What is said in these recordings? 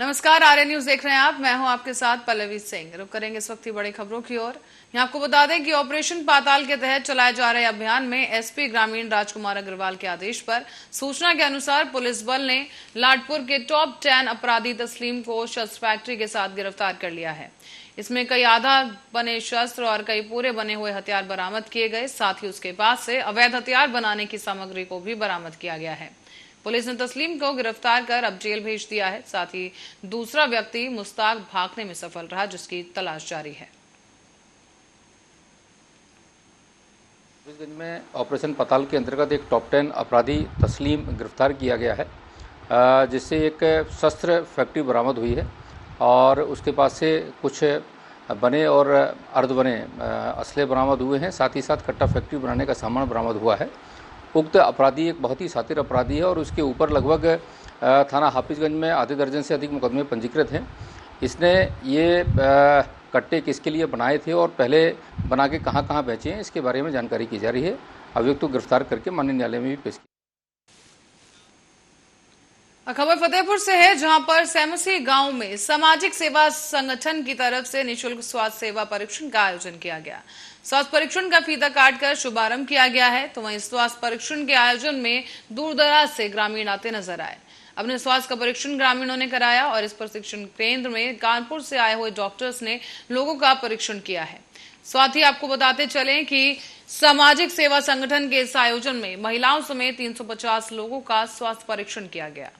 नमस्कार, आर्य न्यूज देख रहे हैं आप। मैं हूं आपके साथ पल्लवी सिंह। रुक करेंगे इस वक्त की बड़ी खबरों की ओर। यहाँ आपको बता दें कि ऑपरेशन पाताल के तहत चलाए जा रहे अभियान में एसपी ग्रामीण राजकुमार अग्रवाल के आदेश पर सूचना के अनुसार पुलिस बल ने लाडपुर के टॉप 10 अपराधी तस्लीम को शस्त्र फैक्ट्री के साथ गिरफ्तार कर लिया है। इसमें कई आधा बने शस्त्र और कई पूरे बने हुए हथियार बरामद किए गए। साथ ही उसके पास से अवैध हथियार बनाने की सामग्री को भी बरामद किया गया है। पुलिस ने तस्लीम को गिरफ्तार कर अब जेल भेज दिया है। साथ ही दूसरा व्यक्ति मुस्ताक भागने में सफल रहा, जिसकी तलाश जारी है। हबीबगंज में ऑपरेशन पाताल के अंतर्गत एक टॉप 10 अपराधी तस्लीम गिरफ्तार किया गया है, जिससे एक शस्त्र फैक्ट्री बरामद हुई है और उसके पास से कुछ बने और अर्ध बने असले बरामद हुए हैं। साथ ही साथ कट्टा फैक्ट्री बनाने का सामान बरामद हुआ है। उक्त अपराधी एक बहुत ही शातिर अपराधी है और उसके ऊपर लगभग थाना हाफिजगंज में आधे दर्जन से अधिक मुकदमे पंजीकृत हैं। इसने ये कट्टे किसके लिए बनाए थे और पहले बना के कहाँ कहाँ बेचे हैं, इसके बारे में जानकारी की जा रही है। अभियुक्त को गिरफ्तार करके माननीय न्यायालय में भी पेश किया। खबर फतेहपुर से है, जहां पर सेमसी गांव में सामाजिक सेवा संगठन की तरफ से निःशुल्क स्वास्थ्य सेवा परीक्षण का आयोजन किया गया। स्वास्थ्य परीक्षण का फीता काटकर शुभारंभ किया गया है। तो वहीं स्वास्थ्य परीक्षण के आयोजन में दूर दराज से ग्रामीण आते नजर आए। अपने स्वास्थ्य का परीक्षण ग्रामीणों ने कराया और इस प्रशिक्षण केंद्र में कानपुर से आए हुए डॉक्टर्स ने लोगों का परीक्षण किया है। साथ ही आपको बताते चलें कि सामाजिक सेवा संगठन के इस आयोजन में महिलाओं समेत 350 लोगों का स्वास्थ्य परीक्षण किया गया।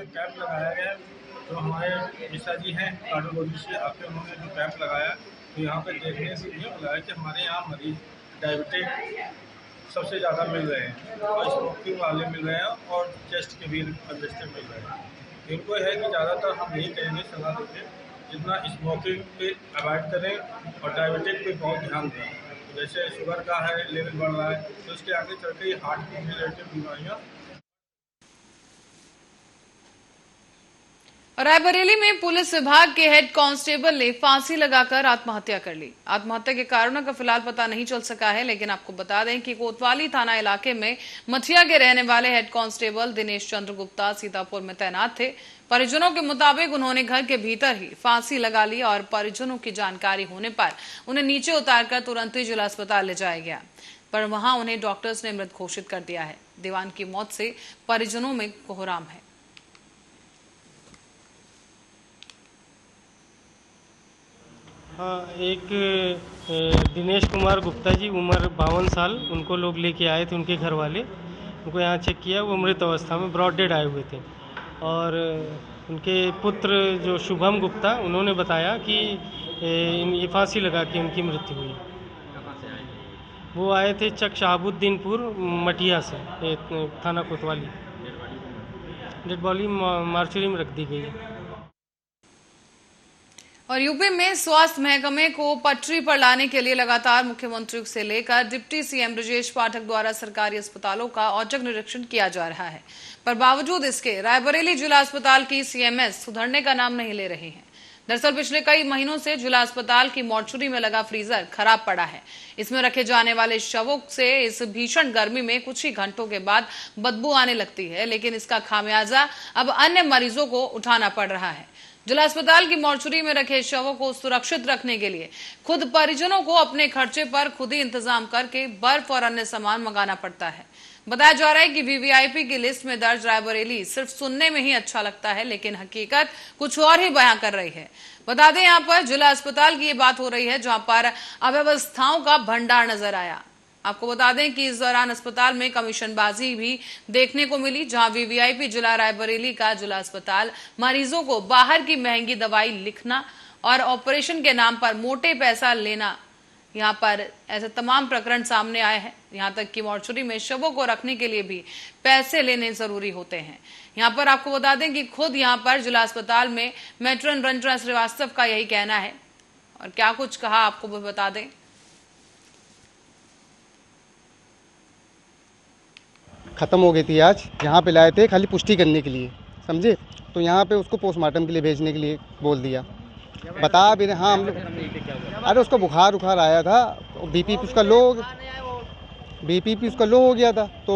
कैंप लगाया गया, जो हमारे मिश्रा जी हैं कार्डियोलॉजी से आके उन्होंने जो कैंप लगाया, तो यहाँ पे देखने से ये मिला है कि हमारे यहाँ मरीज डायबिटिक सबसे ज़्यादा मिल रहे हैं और स्मोकिंग वाले मिल रहे हैं और चेस्ट के भी कंजेस्टेड मिल रहे हैं। इनको है कि ज़्यादातर हम यही कहेंगे, सलाह देंगे जितना स्मोकिंग पे अवॉइड करें और डायबिटिक पे बहुत ध्यान दें। जैसे शुगर का है लेवल बढ़ रहा है, तो उसके आगे चल के हार्ट की रिलेटेड बीमारियाँ। रायबरेली में पुलिस विभाग के हेड कांस्टेबल ने फांसी लगाकर आत्महत्या कर ली। आत्महत्या के कारणों का फिलहाल पता नहीं चल सका है, लेकिन आपको बता दें कि कोतवाली थाना इलाके में मठिया के रहने वाले हेड कांस्टेबल दिनेश चंद्र गुप्ता सीतापुर में तैनात थे। परिजनों के मुताबिक उन्होंने घर के भीतर ही फांसी लगा ली और परिजनों की जानकारी होने पर उन्हें नीचे उतारकर तुरंत ही जिला अस्पताल ले जाया गया, पर वहां उन्हें डॉक्टर्स ने मृत घोषित कर दिया है। दीवान की मौत से परिजनों में कोहराम है। हाँ, एक दिनेश कुमार गुप्ता जी, उम्र 52 साल, उनको लोग लेके आए थे, उनके घर वाले। उनको यहाँ चेक किया, वो मृत अवस्था में ब्रॉड डेड आए हुए थे। और उनके पुत्र जो शुभम गुप्ता, उन्होंने बताया कि ये फांसी लगा के उनकी मृत्यु हुई। वो आए थे चक शहाबुद्दीनपुर मटिया से, थाना कोतवाली। डेड बॉडी मार्चुरी में रख दी गई है। और यूपी में स्वास्थ्य महकमे को पटरी पर लाने के लिए लगातार मुख्यमंत्री से लेकर डिप्टी सीएम ब्रजेश पाठक द्वारा सरकारी अस्पतालों का औचक निरीक्षण किया जा रहा है, पर बावजूद इसके रायबरेली जिला अस्पताल की सीएमएस सुधरने का नाम नहीं ले रही हैं। दरअसल पिछले कई महीनों से जिला अस्पताल की मॉर्चुरी में लगा फ्रीजर खराब पड़ा है। इसमें रखे जाने वाले शवों से इस भीषण गर्मी में कुछ ही घंटों के बाद बदबू आने लगती है, लेकिन इसका खामियाजा अब अन्य मरीजों को उठाना पड़ रहा है। जिला अस्पताल की मॉर्चुरी में रखे शवों को सुरक्षित रखने के लिए खुद परिजनों को अपने खर्चे पर खुद ही इंतजाम करके बर्फ और अन्य सामान मंगाना पड़ता है। बताया जा रहा है कि वीवीआईपी की लिस्ट में दर्ज रायबरेली सिर्फ सुनने में ही अच्छा लगता है, लेकिन हकीकत कुछ और ही बयां कर रही है। बता दें, यहाँ पर जिला अस्पताल की ये बात हो रही है, जहां पर अव्यवस्थाओं का भंडार नजर आया। आपको बता दें कि इस दौरान अस्पताल में कमीशनबाजी भी देखने को मिली, जहां वीवीआईपी जिला रायबरेली का जिला अस्पताल मरीजों को बाहर की महंगी दवाई लिखना और ऑपरेशन के नाम पर मोटे पैसा लेना, यहां पर ऐसे तमाम प्रकरण सामने आए हैं। यहां तक कि मॉर्चुरी में शवों को रखने के लिए भी पैसे लेने जरूरी होते हैं। यहां पर आपको बता दें कि खुद यहां पर जिला अस्पताल में मेट्रन रंजना श्रीवास्तव का यही कहना है, और क्या कुछ कहा आपको भी बता दें। ख़त्म हो गई थी आज, यहाँ पे लाए थे खाली पुष्टि करने के लिए। समझे। तो यहाँ पे उसको पोस्टमार्टम के लिए भेजने के लिए बोल दिया। बता भी रहे हाँ हम लोग, अरे उसका बुखार उखार आया था, बीपी उसका लो हो गया था, तो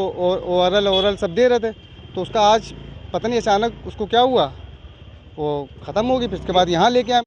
ओरल सब दे रहे थे। तो उसका आज पता नहीं अचानक उसको क्या हुआ, वो ख़त्म हो गई। फिर उसके बाद यहाँ लेके आए।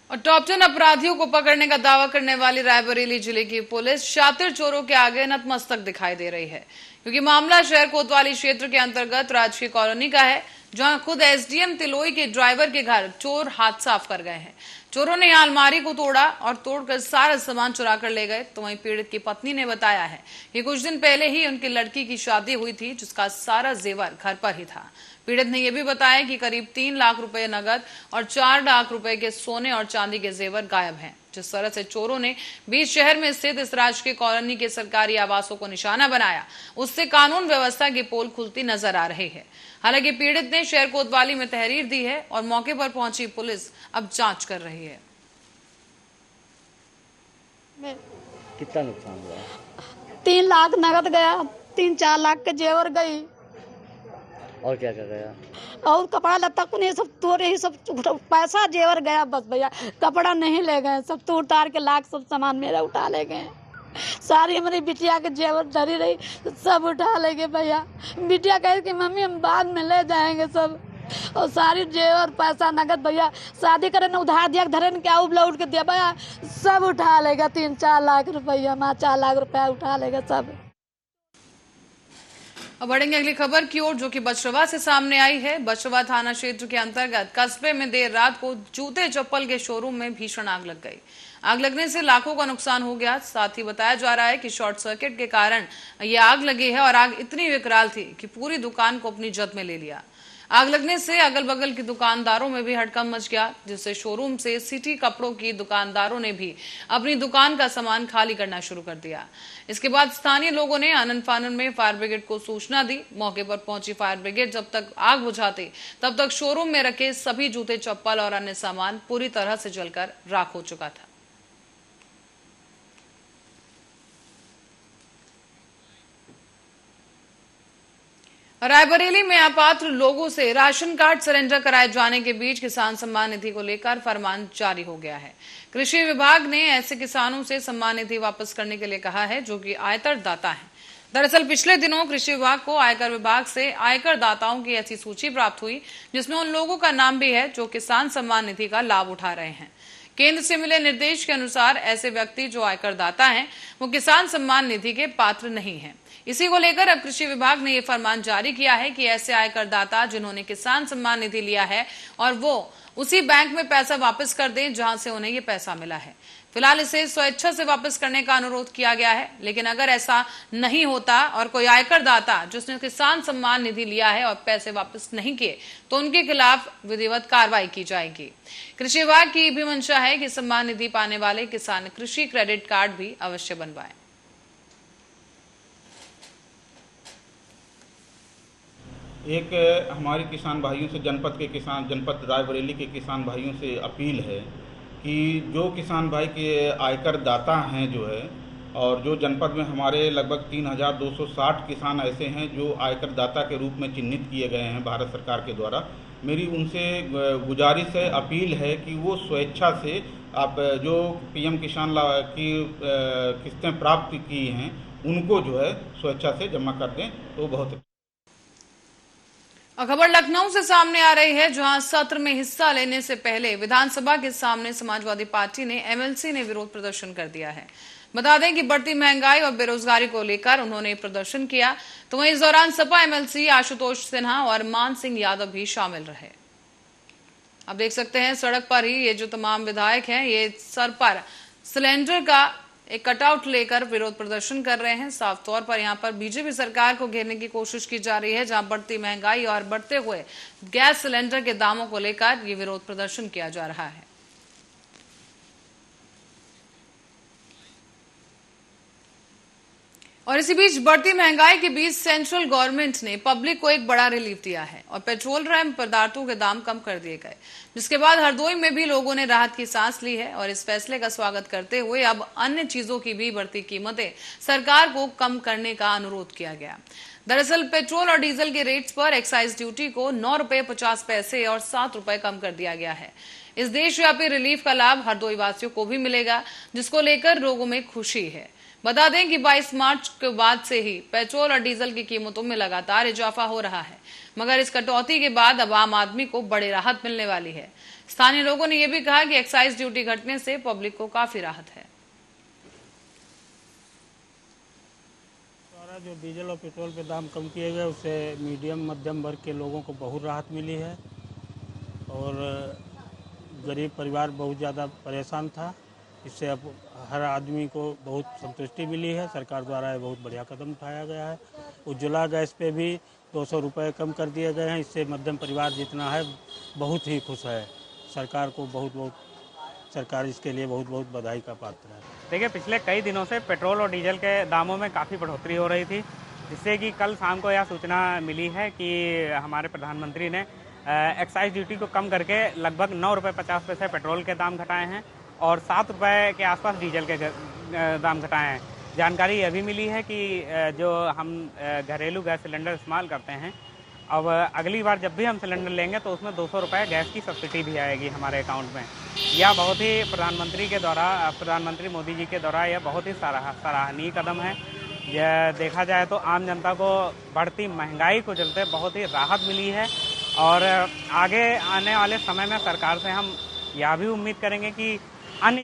और टॉप 10 अपराधियों को पकड़ने का दावा करने वाली रायबरेली जिले की पुलिस शातिर चोरों के आगे नतमस्तक दिखाई दे रही है, क्योंकि मामला शहर कोतवाली क्षेत्र के अंतर्गत राजकीय कॉलोनी का है, जहां खुद एसडीएम तिलोई के ड्राइवर के घर चोर हाथ साफ कर गए हैं। चोरों ने यहां अलमारी को तोड़ा और तोड़कर सारा सामान चुरा कर ले गए। तो वहीं पीड़ित की पत्नी ने बताया है कि कुछ दिन पहले ही उनकी लड़की की शादी हुई थी, जिसका सारा जेवर घर पर ही था। पीड़ित ने यह भी बताया कि करीब 3 लाख रुपए नगद और 4 लाख रुपए के सोने और चांदी के जेवर गायब हैं। जिस तरह से चोरों ने बीच शहर में स्थित इस राजकीय कॉलोनी के सरकारी आवासों को निशाना बनाया, उससे कानून व्यवस्था की पोल खुलती नजर आ रही है। हालांकि पीड़ित ने शहर कोतवाली में तहरीर दी है और मौके पर पहुंची पुलिस अब जांच कर रही है। कितना नुकसान हुआ? 3 लाख नगद गया, 3-4 लाख के जेवर गई, और क्या क्या गया? और कपड़ा लत्ता को नहीं, सब तोड़े ही, सब पैसा जेवर गया बस भैया। कपड़ा नहीं ले गए, सब तोड़ तार के लाख सब सामान मेरा उठा ले गए। सारी हमारी बिटिया के जेवर धरी रही, सब उठा ले गए भैया। बिटिया कहे कि मम्मी हम बाद में ले जाएंगे सब, और सारी जेवर पैसा नगद भैया। शादी करे न उधार दिया, धरे न क्या उबला उठ के दिया भैया, सब उठा लेगा। 3-4 लाख रुपया, 4 लाख रुपया उठा लेगा सब। अब बढ़ेंगे अगली खबर की ओर, जो कि बछरवा से सामने आई है। बछरवा थाना क्षेत्र के अंतर्गत कस्बे में देर रात को जूते चप्पल के शोरूम में भीषण आग लग गई। आग लगने से लाखों का नुकसान हो गया। साथ ही बताया जा रहा है कि शॉर्ट सर्किट के कारण यह आग लगी है और आग इतनी विकराल थी कि पूरी दुकान को अपनी जद में ले लिया। आग लगने से अगल बगल के दुकानदारों में भी हड़कंप मच गया, जिससे शोरूम से सिटी कपड़ों की दुकानदारों ने भी अपनी दुकान का सामान खाली करना शुरू कर दिया। इसके बाद स्थानीय लोगों ने आनन फानन में फायर ब्रिगेड को सूचना दी। मौके पर पहुंची फायर ब्रिगेड जब तक आग बुझाती, तब तक शोरूम में रखे सभी जूते चप्पल और अन्य सामान पूरी तरह से जलकर राख हो चुका था। रायबरेली में अपात्र लोगों से राशन कार्ड सरेंडर कराए जाने के बीच किसान सम्मान निधि को लेकर फरमान जारी हो गया है। कृषि विभाग ने ऐसे किसानों से सम्मान निधि वापस करने के लिए कहा है जो कि आयकर दाता हैं। दरअसल पिछले दिनों कृषि विभाग को आयकर विभाग से आयकर दाताओं की ऐसी सूची प्राप्त हुई, जिसमें उन लोगों का नाम भी है जो किसान सम्मान निधि का लाभ उठा रहे हैं। केंद्र से मिले निर्देश के अनुसार ऐसे व्यक्ति जो आयकर दाता हैं, वो किसान सम्मान निधि के पात्र नहीं हैं। इसी को लेकर अब कृषि विभाग ने ये फरमान जारी किया है कि ऐसे आयकर दाता जिन्होंने किसान सम्मान निधि लिया है और वो उसी बैंक में पैसा वापस कर दें जहां से उन्हें ये पैसा मिला है। फिलहाल इसे स्वेच्छा से वापस करने का अनुरोध किया गया है, लेकिन अगर ऐसा नहीं होता और कोई आयकर दाता जिसने किसान सम्मान निधि लिया है और पैसे वापस नहीं किए, तो उनके खिलाफ विधिवत कार्रवाई की जाएगी। कृषि विभाग की भी मंशा है कि सम्मान निधि पाने वाले किसान कृषि क्रेडिट कार्ड भी अवश्य बनवाएं। एक हमारे किसान भाइयों से, जनपद रायबरेली के किसान भाइयों से अपील है कि जो किसान भाई के आयकर दाता हैं जो है, और जो जनपद में हमारे लगभग 3260 किसान ऐसे हैं जो आयकर दाता के रूप में चिन्हित किए गए हैं भारत सरकार के द्वारा, मेरी उनसे गुजारिश है, अपील है कि वो स्वेच्छा से आप जो पीएम किसान की किस्तें प्राप्त की हैं उनको जो है स्वेच्छा से जमा कर दें तो बहुत। और खबर लखनऊ से सामने आ रही है, जहां सत्र में हिस्सा लेने से पहले विधानसभा के सामने समाजवादी पार्टी ने एमएलसी ने विरोध प्रदर्शन कर दिया है। बता दें कि बढ़ती महंगाई और बेरोजगारी को लेकर उन्होंने प्रदर्शन किया। तो वहीं इस दौरान सपा एमएलसी आशुतोष सिन्हा और मान सिंह यादव भी शामिल रहे। आप देख सकते हैं सड़क पर ही ये जो तमाम विधायक हैं, ये सर पर सिलेंडर का एक कटआउट लेकर विरोध प्रदर्शन कर रहे हैं। साफ तौर पर यहां पर बीजेपी सरकार को घेरने की कोशिश की जा रही है, जहां बढ़ती महंगाई और बढ़ते हुए गैस सिलेंडर के दामों को लेकर ये विरोध प्रदर्शन किया जा रहा है। और इसी बीच बढ़ती महंगाई के बीच सेंट्रल गवर्नमेंट ने पब्लिक को एक बड़ा रिलीफ दिया है और पेट्रोलियम पदार्थों के दाम कम कर दिए गए, जिसके बाद हरदोई में भी लोगों ने राहत की सांस ली है। और इस फैसले का स्वागत करते हुए अब अन्य चीजों की भी बढ़ती कीमतें सरकार को कम करने का अनुरोध किया गया। दरअसल पेट्रोल और डीजल के रेट्स पर एक्साइज ड्यूटी को 9 रुपए 50 पैसे और 7 रुपए कम कर दिया गया है। इस देशव्यापी रिलीफ का लाभ हरदोई वासियों को भी मिलेगा, जिसको लेकर लोगों में खुशी है। बता दें कि 22 मार्च के बाद से ही पेट्रोल और डीजल की कीमतों में लगातार इजाफा हो रहा है, मगर इस कटौती के बाद अब आम आदमी को बड़ी राहत मिलने वाली है। स्थानीय लोगों ने यह भी कहा कि एक्साइज ड्यूटी घटने से पब्लिक को काफी राहत है। जो डीजल और पेट्रोल के दाम कम किए गए उससे मीडियम मध्यम वर्ग के लोगों को बहुत राहत मिली है और गरीब परिवार बहुत ज़्यादा परेशान था। इससे अब हर आदमी को बहुत संतुष्टि मिली है। सरकार द्वारा ये बहुत बढ़िया कदम उठाया गया है। उज्ज्वला गैस पे भी 200 रुपये कम कर दिए गए हैं। इससे मध्यम परिवार जितना है बहुत ही खुश है। सरकार को सरकार इसके लिए बहुत बहुत बधाई का पात्र है। देखिए, पिछले कई दिनों से पेट्रोल और डीजल के दामों में काफ़ी बढ़ोतरी हो रही थी, जिससे कि कल शाम को यह सूचना मिली है कि हमारे प्रधानमंत्री ने एक्साइज ड्यूटी को कम करके लगभग 9 रुपये 50 पैसे पेट्रोल के दाम घटाए हैं और 7 रुपये के आसपास डीजल के दाम घटाए हैं। जानकारी यह भी मिली है कि जो हम घरेलू गैस सिलेंडर इस्तेमाल करते हैं, अब अगली बार जब भी हम सिलेंडर लेंगे तो उसमें 200 रुपये गैस की सब्सिडी भी आएगी हमारे अकाउंट में। यह बहुत ही प्रधानमंत्री मोदी जी के द्वारा यह बहुत ही सराहनीय कदम है। यह देखा जाए तो आम जनता को बढ़ती महंगाई को चलते बहुत ही राहत मिली है और आगे आने वाले समय में सरकार से हम यह भी उम्मीद करेंगे कि अन्य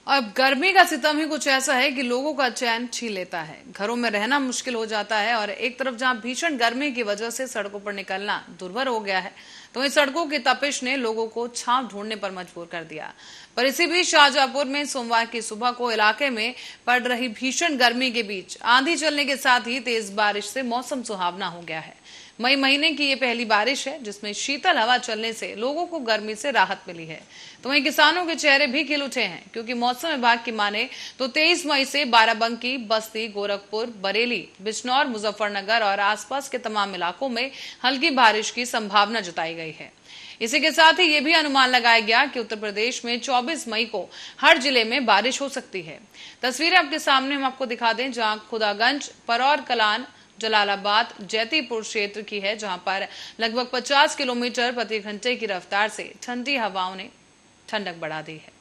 अब गर्मी का सितम ही कुछ ऐसा है कि लोगों का चैन छीन लेता है। घरों में रहना मुश्किल हो जाता है और एक तरफ जहां भीषण गर्मी की वजह से सड़कों पर निकलना दुर्भर हो गया है, तो वहीं सड़कों की तपिश ने लोगों को छांव ढूंढने पर मजबूर कर दिया। पर इसी बीच शाहजहांपुर में सोमवार की सुबह को इलाके में पड़ रही भीषण गर्मी के बीच आंधी चलने के साथ ही तेज बारिश से मौसम सुहावना हो गया है। मई महीने की ये पहली बारिश है जिसमें शीतल हवा चलने से लोगों को गर्मी से राहत मिली है। तो वहीं किसानों के चेहरे भी खिल उठे हैं, क्योंकि मौसम विभाग की माने तो 23 मई से बाराबंकी, बस्ती, गोरखपुर, बरेली, बिजनौर, मुजफ्फरनगर और आसपास के तमाम इलाकों में हल्की बारिश की संभावना जताई गई है। इसी के साथ ही ये भी अनुमान लगाया गया कि उत्तर प्रदेश में 24 मई को हर जिले में बारिश हो सकती है। तस्वीरें आपके सामने हम आपको दिखा दें, जहां खुदागंज, परौर कलान, जलालाबाद, जैतीपुर क्षेत्र की है, जहां पर लगभग 50 किलोमीटर प्रति घंटे की रफ्तार से ठंडी हवाओं ने ठंडक बढ़ा दी है।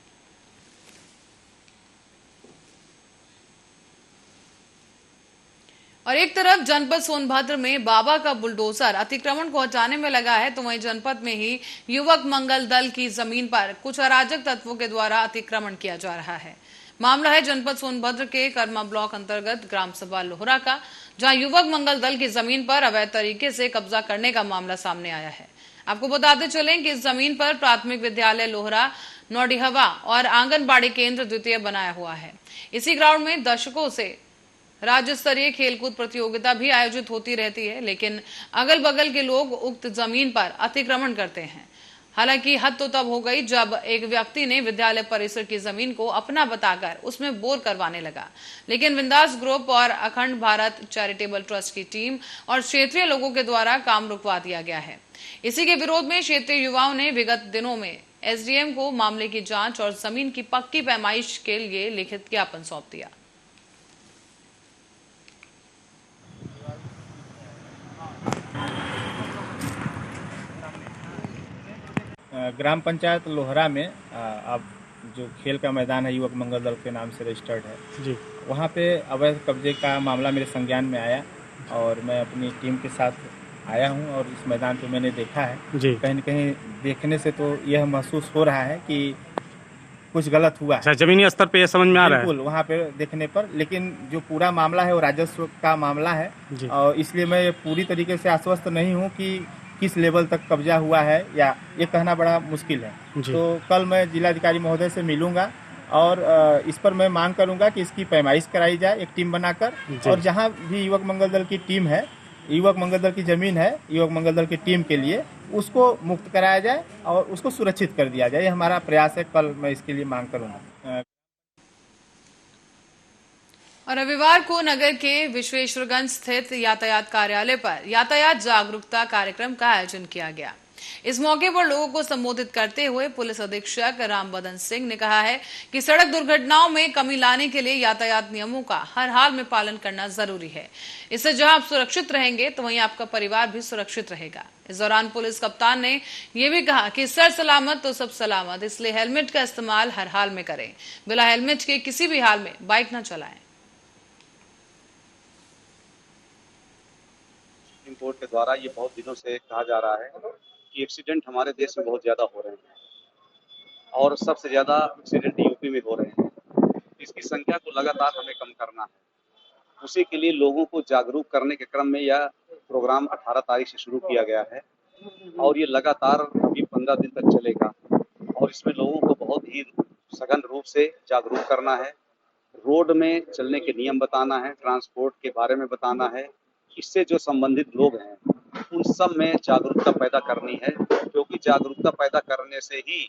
और एक तरफ जनपद सोनभद्र में बाबा का बुलडोजर अतिक्रमण को हटाने में लगा है, तो वहीं जनपद में ही युवक मंगल दल की जमीन पर कुछ अराजक तत्वों के द्वारा अतिक्रमण किया जा रहा है। मामला है जनपद सोनभद्र के कर्मा ब्लॉक अंतर्गत ग्राम सभा लोहरा का, जहां युवक मंगल दल की जमीन पर अवैध तरीके से कब्जा करने का मामला सामने आया है। आपको बताते चलें कि इस जमीन पर प्राथमिक विद्यालय लोहरा, नौडिहवा और आंगनबाड़ी केंद्र द्वितीय बनाया हुआ है। इसी ग्राउंड में दशकों से राज्य स्तरीय खेलकूद प्रतियोगिता भी आयोजित होती रहती है, लेकिन अगल बगल के लोग उक्त जमीन पर अतिक्रमण करते हैं। हालांकि हद तो तब हो गई जब एक व्यक्ति ने विद्यालय परिसर की जमीन को अपना बताकर उसमें बोर करवाने लगा, लेकिन बिंदास ग्रुप और अखंड भारत चैरिटेबल ट्रस्ट की टीम और क्षेत्रीय लोगों के द्वारा काम रुकवा दिया गया है। इसी के विरोध में क्षेत्रीय युवाओं ने विगत दिनों में एसडीएम को मामले की जांच और जमीन की पक्की पैमाइश के लिए लिखित ज्ञापन सौंप दिया। ग्राम पंचायत लोहरा में अब जो खेल का मैदान है युवक मंगल दल के नाम से रजिस्टर्ड है जी, वहाँ पे अवैध कब्जे का मामला मेरे संज्ञान में आया और मैं अपनी टीम के साथ आया हूँ और इस मैदान पे मैंने देखा है जी। कहीं न कहीं देखने से तो यह महसूस हो रहा है कि कुछ गलत हुआ है। जमीनी स्तर पे यह समझ में आ रहा है बिल्कुल वहाँ पे देखने पर, लेकिन जो पूरा मामला है वो राजस्व का मामला है और इसलिए मैं पूरी तरीके से आश्वस्त नहीं हूँ कि किस लेवल तक कब्जा हुआ है या ये कहना बड़ा मुश्किल है। तो कल मैं जिलाधिकारी महोदय से मिलूंगा और इस पर मैं मांग करूंगा कि इसकी पैमाइश कराई जाए एक टीम बनाकर, और जहां भी युवक मंगल दल की टीम है, युवक मंगल दल की जमीन है युवक मंगल दल की टीम के लिए, उसको मुक्त कराया जाए और उसको सुरक्षित कर दिया जाए। ये हमारा प्रयास है, कल मैं इसके लिए मांग करूंगा। और रविवार को नगर के विश्वेश्वरगंज स्थित यातायात कार्यालय पर यातायात जागरूकता कार्यक्रम का आयोजन किया गया। इस मौके पर लोगों को संबोधित करते हुए पुलिस अधीक्षक रामबदन सिंह ने कहा है कि सड़क दुर्घटनाओं में कमी लाने के लिए यातायात नियमों का हर हाल में पालन करना जरूरी है। इससे जहां आप सुरक्षित रहेंगे तो वहीं आपका परिवार भी सुरक्षित रहेगा। इस दौरान पुलिस कप्तान ने यह भी कहा कि सर सलामत तो सब सलामत, इसलिए हेलमेट का इस्तेमाल हर हाल में करें। बिना हेलमेट के किसी भी हाल में बाइक न चलाएं। सुप्रीम कोर्ट के द्वारा ये बहुत दिनों से कहा जा रहा है कि एक्सीडेंट हमारे देश में बहुत ज़्यादा हो रहे हैं और सबसे ज़्यादा एक्सीडेंट यूपी में हो रहे हैं। इसकी संख्या को लगातार हमें कम करना है। उसी के लिए लोगों को जागरूक करने के क्रम में यह प्रोग्राम 18 तारीख से शुरू किया गया है और ये लगातार अभी 15 दिन तक चलेगा और इसमें लोगों को बहुत ही सघन रूप से जागरूक करना है। रोड में चलने के नियम बताना है, ट्रांसपोर्ट के बारे में बताना है। इससे जो संबंधित लोग हैं उन सब में जागरूकता पैदा करनी है, क्योंकि जागरूकता पैदा करने से ही